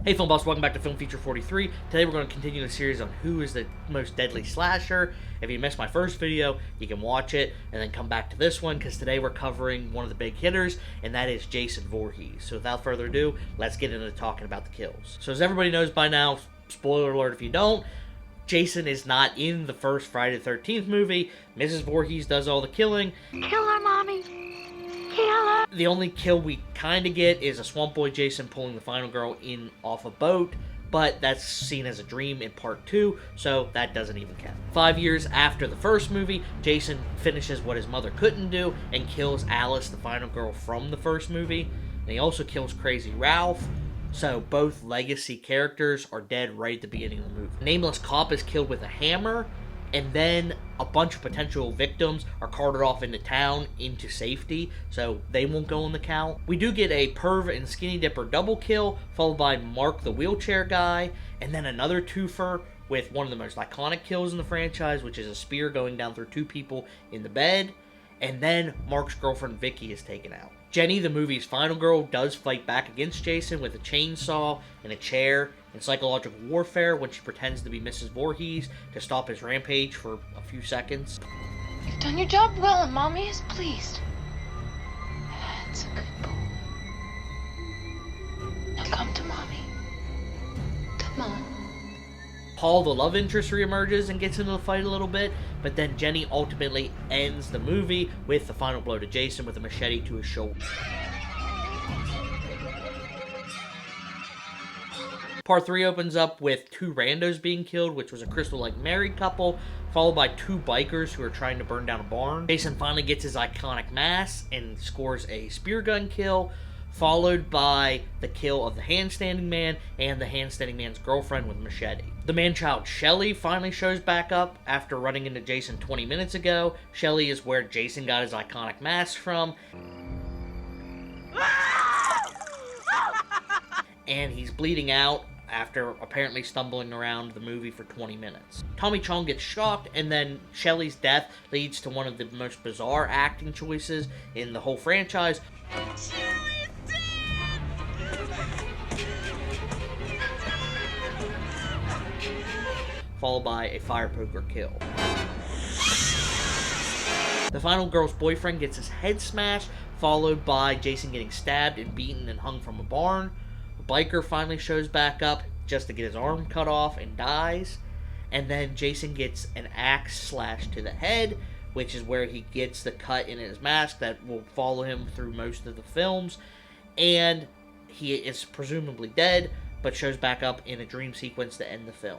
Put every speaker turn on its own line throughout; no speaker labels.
Hey Film Buffs, welcome back to Film Feature 43. Today we're going to continue the series on who is the most deadly slasher. If you missed my first video, you can watch it and then come back to this one, because today we're covering one of the big hitters, and that is Jason Voorhees. So without further ado, let's get into talking about the kills. So as everybody knows by now, spoiler alert if you don't, Jason is not in the first Friday the 13th movie. Mrs. Voorhees does all the killing.
Kill her, Mommy. Kill her.
The only kill we kind of get is a Swamp Boy Jason pulling the final girl in off a boat, but that's seen as a dream in part 2, so that doesn't even count. 5 years after the first movie, Jason finishes what his mother couldn't do and kills Alice, the final girl from the first movie, and he also kills Crazy Ralph. So both legacy characters are dead right at the beginning of the movie. Nameless Cop is killed with a hammer, and then a bunch of potential victims are carted off into town into safety, so they won't go in the count. We do get a Perv and Skinny Dipper double kill, followed by Mark the wheelchair guy, and then another twofer with one of the most iconic kills in the franchise, which is a spear going down through two people in the bed, and then Mark's girlfriend Vicky is taken out. Jenny, the movie's final girl, does fight back against Jason with a chainsaw and a chair in psychological warfare when she pretends to be Mrs. Voorhees to stop his rampage for a few seconds.
You've done your job well, and Mommy is pleased. That's a good boy. Now come to Mommy. Come on.
Paul, the love interest, reemerges and gets into the fight a little bit, but then Jenny ultimately ends the movie with the final blow to Jason with a machete to his shoulder. Part 3 opens up with two randos being killed, which was a Crystal Lake married couple, followed by two bikers who are trying to burn down a barn. Jason finally gets his iconic mask and scores a spear gun kill, followed by the kill of the handstanding man and the handstanding man's girlfriend with a machete. The man-child Shelly finally shows back up after running into Jason 20 minutes ago. Shelly is where Jason got his iconic mask from. And he's bleeding out after apparently stumbling around the movie for 20 minutes. Tommy Chong gets shocked, and then Shelly's death leads to one of the most bizarre acting choices in the whole franchise. Followed by a fire poker kill. The final girl's boyfriend gets his head smashed, followed by Jason getting stabbed and beaten and hung from a barn. A biker finally shows back up just to get his arm cut off and dies. And then Jason gets an axe slashed to the head, which is where he gets the cut in his mask that will follow him through most of the films. And he is presumably dead, but shows back up in a dream sequence to end the film.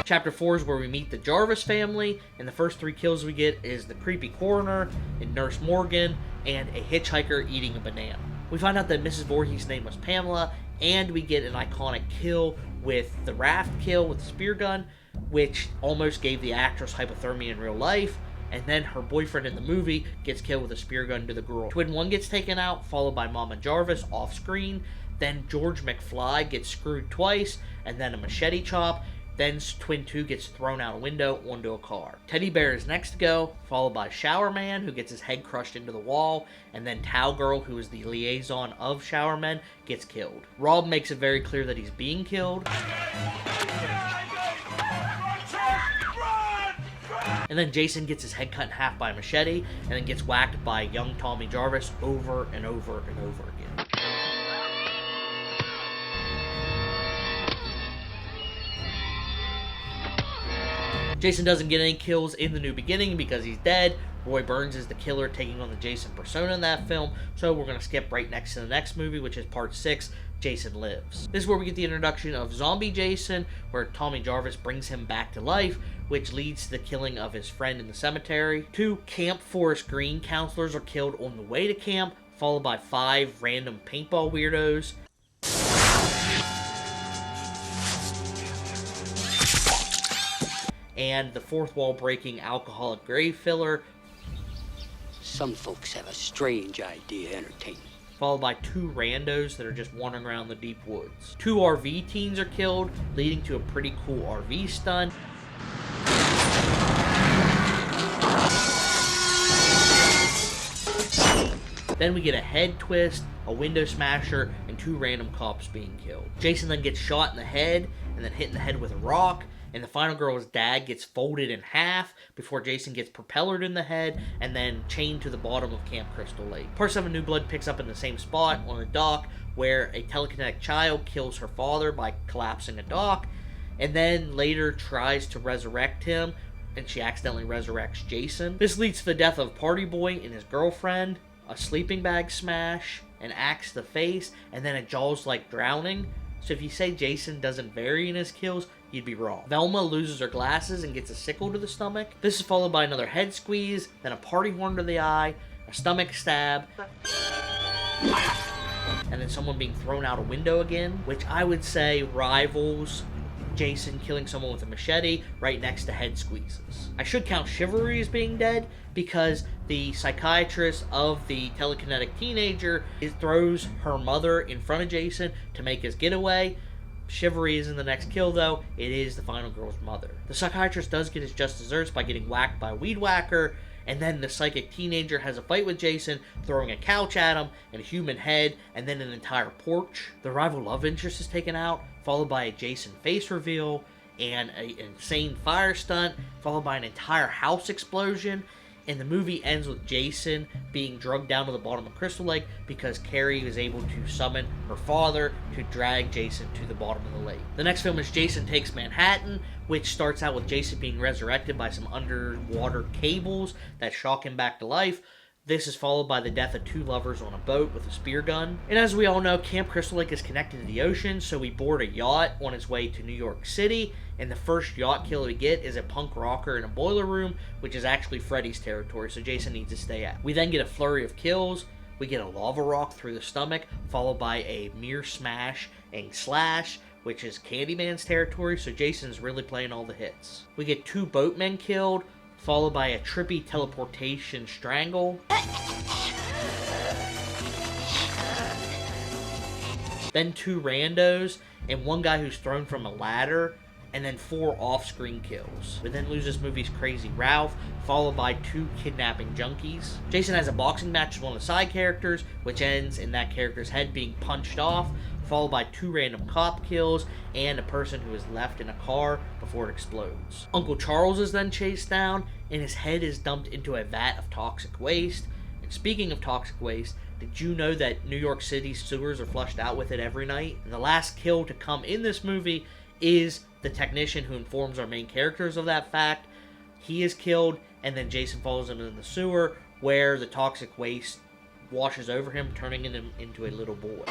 Chapter 4 is where we meet the Jarvis family, and the first three kills we get is the creepy coroner and Nurse Morgan and a hitchhiker eating a banana. We find out that Mrs. Voorhees' name was Pamela, and we get an iconic kill with the raft kill with the spear gun, which almost gave the actress hypothermia in real life, and then her boyfriend in the movie gets killed with a spear gun to the girl. Twin 1 gets taken out, followed by Mama Jarvis off screen, then George McFly gets screwed twice, and then a machete chop. Then Twin 2 gets thrown out a window onto a car. Teddy Bear is next to go, followed by Shower Man, who gets his head crushed into the wall, and then Towel Girl, who is the liaison of Shower Men, gets killed. Rob makes it very clear that he's being killed. And then Jason gets his head cut in half by a machete, and then gets whacked by young Tommy Jarvis over and over and over again. Jason doesn't get any kills in The New Beginning because he's dead. Roy Burns is the killer taking on the Jason persona in that film, so we're going to skip right next to the next movie, which is Part 6, Jason Lives. This is where we get the introduction of Zombie Jason, where Tommy Jarvis brings him back to life, which leads to the killing of his friend in the cemetery. 2 Camp Forest Green counselors are killed on the way to camp, followed by 5 random paintball weirdos. And the fourth wall breaking alcoholic grave filler.
Some folks have a strange idea of entertainment.
Followed by 2 randos that are just wandering around the deep woods. 2 RV teens are killed, leading to a pretty cool RV stunt. Then we get a head twist, a window smasher, and 2 random cops being killed. Jason then gets shot in the head, and then hit in the head with a rock, and the final girl's dad gets folded in half before Jason gets propellered in the head and then chained to the bottom of Camp Crystal Lake. Part 7 New Blood picks up in the same spot on a dock where a telekinetic child kills her father by collapsing a dock, and then later tries to resurrect him, and she accidentally resurrects Jason. This leads to the death of Party Boy and his girlfriend, a sleeping bag smash, an axe to the face, and then a Jaws-like drowning. So if you say Jason doesn't vary in his kills, you'd be wrong. Velma loses her glasses and gets a sickle to the stomach. This is followed by another head squeeze, then a party horn to the eye, a stomach stab, and then someone being thrown out a window again, which I would say rivals Jason killing someone with a machete right next to head squeezes. I should count Chivalry as being dead because the psychiatrist of the telekinetic teenager throws her mother in front of Jason to make his getaway. Chivalry isn't the next kill though, it is the final girl's mother. The psychiatrist does get his just desserts by getting whacked by a weed whacker, and then the psychic teenager has a fight with Jason, throwing a couch at him, and a human head, and then an entire porch. The rival love interest is taken out, followed by a Jason face reveal, and an insane fire stunt, followed by an entire house explosion. And the movie ends with Jason being drugged down to the bottom of Crystal Lake because Carrie was able to summon her father to drag Jason to the bottom of the lake. The next film is Jason Takes Manhattan, which starts out with Jason being resurrected by some underwater cables that shock him back to life. This is followed by the death of 2 lovers on a boat with a spear gun. And as we all know, Camp Crystal Lake is connected to the ocean, so we board a yacht on its way to New York City, and the first yacht kill we get is a punk rocker in a boiler room, which is actually Freddy's territory, so Jason needs to stay out. We then get a flurry of kills. We get a lava rock through the stomach, followed by a mirror smash and slash, which is Candyman's territory, so Jason's really playing all the hits. We get 2 boatmen killed, followed by a trippy teleportation strangle. Then 2 randos, and 1 guy who's thrown from a ladder, and then 4 off-screen kills. We then lose this movie's Crazy Ralph, followed by 2 kidnapping junkies. Jason has a boxing match with one of the side characters, which ends in that character's head being punched off, followed by 2 random cop kills, and a person who is left in a car before it explodes. Uncle Charles is then chased down, and his head is dumped into a vat of toxic waste. And speaking of toxic waste, did you know that New York City's sewers are flushed out with it every night? And the last kill to come in this movie is the technician who informs our main characters of that fact. He is killed, and then Jason follows him in the sewer, where the toxic waste washes over him, turning him into a little boy.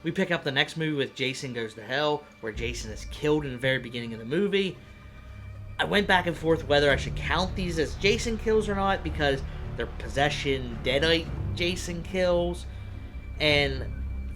We pick up the next movie with Jason Goes to Hell, where Jason is killed in the very beginning of the movie. I went back and forth whether I should count these as Jason kills or not, because they're possession, deadite Jason kills, and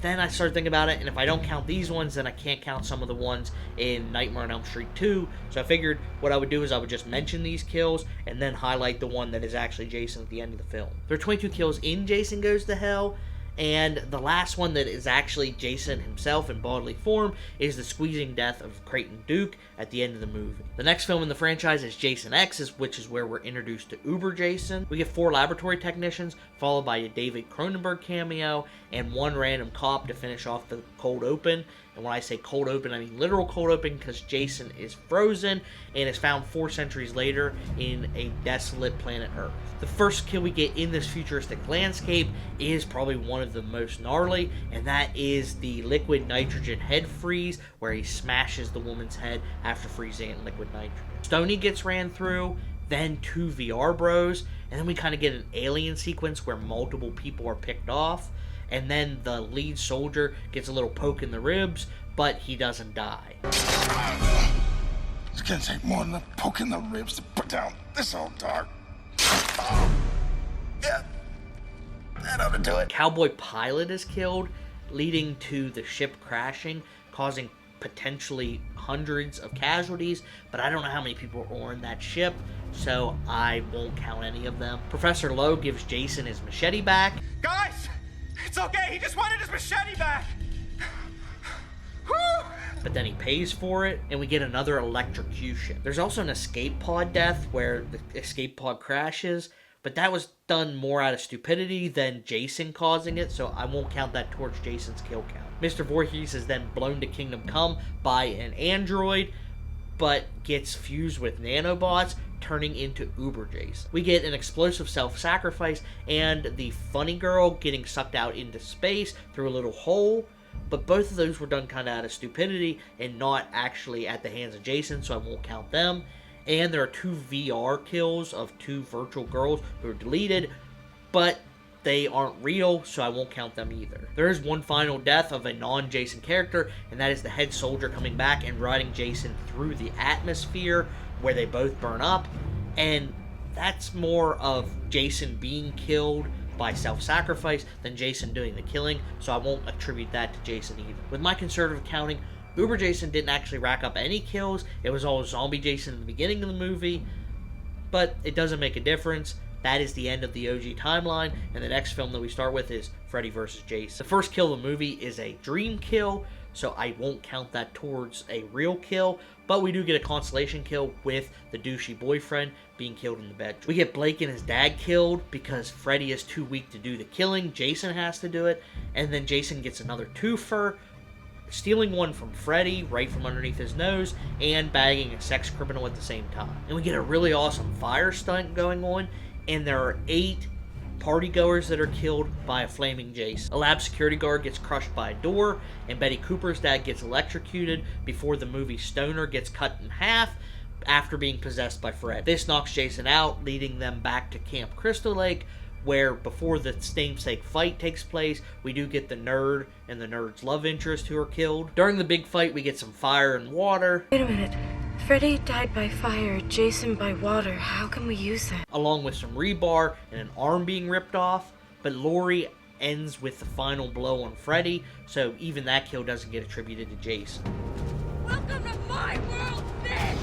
then I started thinking about it, and if I don't count these ones, then I can't count some of the ones in Nightmare on Elm Street 2, so I figured what I would do is I would just mention these kills, and then highlight the one that is actually Jason at the end of the film. There are 22 kills in Jason Goes to Hell, and the last one that is actually Jason himself in bodily form is the squeezing death of Creighton Duke at the end of the movie. The next film in the franchise is Jason X, which is where we're introduced to Uber Jason. We get 4 laboratory technicians, followed by a David Cronenberg cameo, and 1 random cop to finish off the cold open. And when I say cold open, I mean literal cold open, because Jason is frozen and is found 4 centuries later in a desolate planet Earth. The first kill we get in this futuristic landscape is probably one of the most gnarly, and that is the liquid nitrogen head freeze, where he smashes the woman's head after freezing it in liquid nitrogen. Stoney gets ran through, then 2 VR bros, and then we kind of get an alien sequence where multiple people are picked off, and then the lead soldier gets a little poke in the ribs, but he doesn't die.
It's gonna take more than a poke in the ribs to put down this old dog. Yeah, that ought to do it.
Cowboy pilot is killed, leading to the ship crashing, causing potentially hundreds of casualties, but I don't know how many people are on that ship, so I won't count any of them. Professor Lowe gives Jason his machete back.
Guys, it's okay. He just wanted his machete back. Whew.
but then he pays for it, and we get another electrocution. There's also an escape pod death where the escape pod crashes, but that was done more out of stupidity than Jason causing it, so I won't count that towards Jason's kill count. Mr. Voorhees is then blown to Kingdom Come by an android, but gets fused with nanobots, turning into Uber Jason. We get an explosive self-sacrifice and the funny girl getting sucked out into space through a little hole, but both of those were done kind of out of stupidity and not actually at the hands of Jason, so I won't count them. And there are 2 VR kills of 2 virtual girls who are deleted, but they aren't real, so I won't count them either. There is one final death of a non-Jason character, and that is the head soldier coming back and riding Jason through the atmosphere where they both burn up, and that's more of Jason being killed by self-sacrifice than Jason doing the killing, so I won't attribute that to Jason either. With my conservative counting, Uber Jason didn't actually rack up any kills. It was all Zombie Jason in the beginning of the movie, but it doesn't make a difference. That is the end of the OG timeline, and the next film that we start with is Freddy vs. Jason. The first kill of the movie is a dream kill, so I won't count that towards a real kill, but we do get a consolation kill with the douchey boyfriend being killed in the bedroom. We get Blake and his dad killed because Freddy is too weak to do the killing. Jason has to do it, and then Jason gets another twofer, stealing one from Freddy right from underneath his nose and bagging a sex criminal at the same time. And we get a really awesome fire stunt going on, and there are 8 partygoers that are killed by a flaming Jason. A lab security guard gets crushed by a door, and Betty Cooper's dad gets electrocuted before the movie Stoner gets cut in half after being possessed by Fred. This knocks Jason out, leading them back to Camp Crystal Lake, where before the namesake fight takes place, we do get the nerd and the nerd's love interest who are killed. During the big fight, we get some fire and water.
Wait a minute. Freddy died by fire, Jason by water. How can we use that?
Along with some rebar and an arm being ripped off, but Laurie ends with the final blow on Freddy, so even that kill doesn't get attributed to Jason.
Welcome to my world, bitch!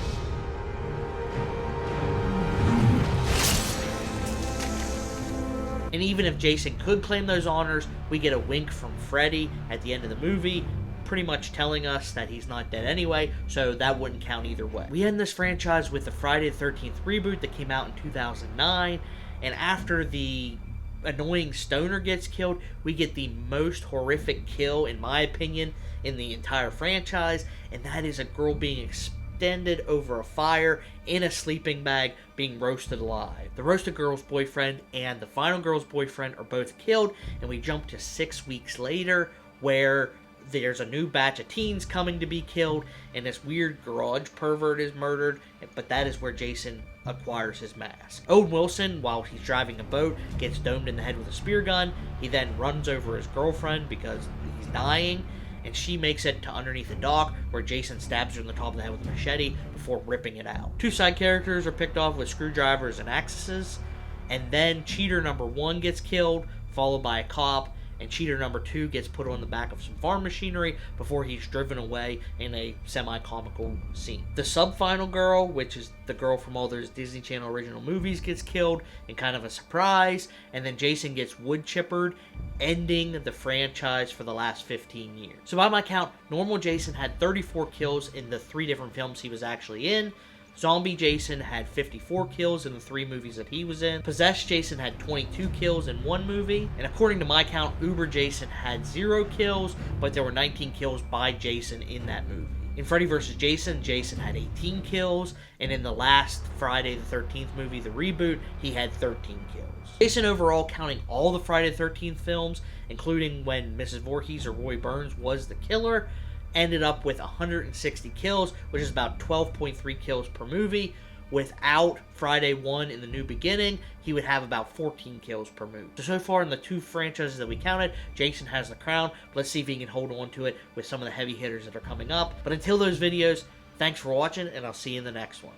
And even if Jason could claim those honors, we get a wink from Freddy at the end of the movie, pretty much telling us that he's not dead anyway, so that wouldn't count either way. We end this franchise with the Friday the 13th reboot that came out in 2009, and after the annoying stoner gets killed, we get the most horrific kill, in my opinion, in the entire franchise, and that is a girl being extended over a fire in a sleeping bag being roasted alive. The roasted girl's boyfriend and the final girl's boyfriend are both killed, and we jump to 6 weeks later where there's a new batch of teens coming to be killed, and this weird garage pervert is murdered, but that is where Jason acquires his mask. Owen Wilson, while he's driving a boat, gets domed in the head with a spear gun. He then runs over his girlfriend because he's dying, and she makes it to underneath the dock where Jason stabs her in the top of the head with a machete before ripping it out. 2 side characters are picked off with screwdrivers and axes, and then cheater number 1 gets killed, followed by a cop, and cheater number 2 gets put on the back of some farm machinery before he's driven away in a semi-comical scene. The sub-final girl, which is the girl from all those Disney Channel original movies, gets killed in kind of a surprise, and then Jason gets wood chippered, ending the franchise for the last 15 years. So by my count, normal Jason had 34 kills in the 3 different films he was actually in. Zombie Jason had 54 kills in the 3 movies that he was in. Possessed Jason had 22 kills in 1 movie. And according to my count, Uber Jason had 0 kills, but there were 19 kills by Jason in that movie. In Freddy vs. Jason, Jason had 18 kills, and in the last Friday the 13th movie, The Reboot, he had 13 kills. Jason overall, counting all the Friday the 13th films, including when Mrs. Voorhees or Roy Burns was the killer, ended up with 160 kills, which is about 12.3 kills per movie. Without Friday 1 in The New Beginning, he would have about 14 kills per movie. So far in the 2 franchises that we counted, Jason has the crown. Let's see if he can hold on to it with some of the heavy hitters that are coming up. But until those videos, thanks for watching, and I'll see you in the next one.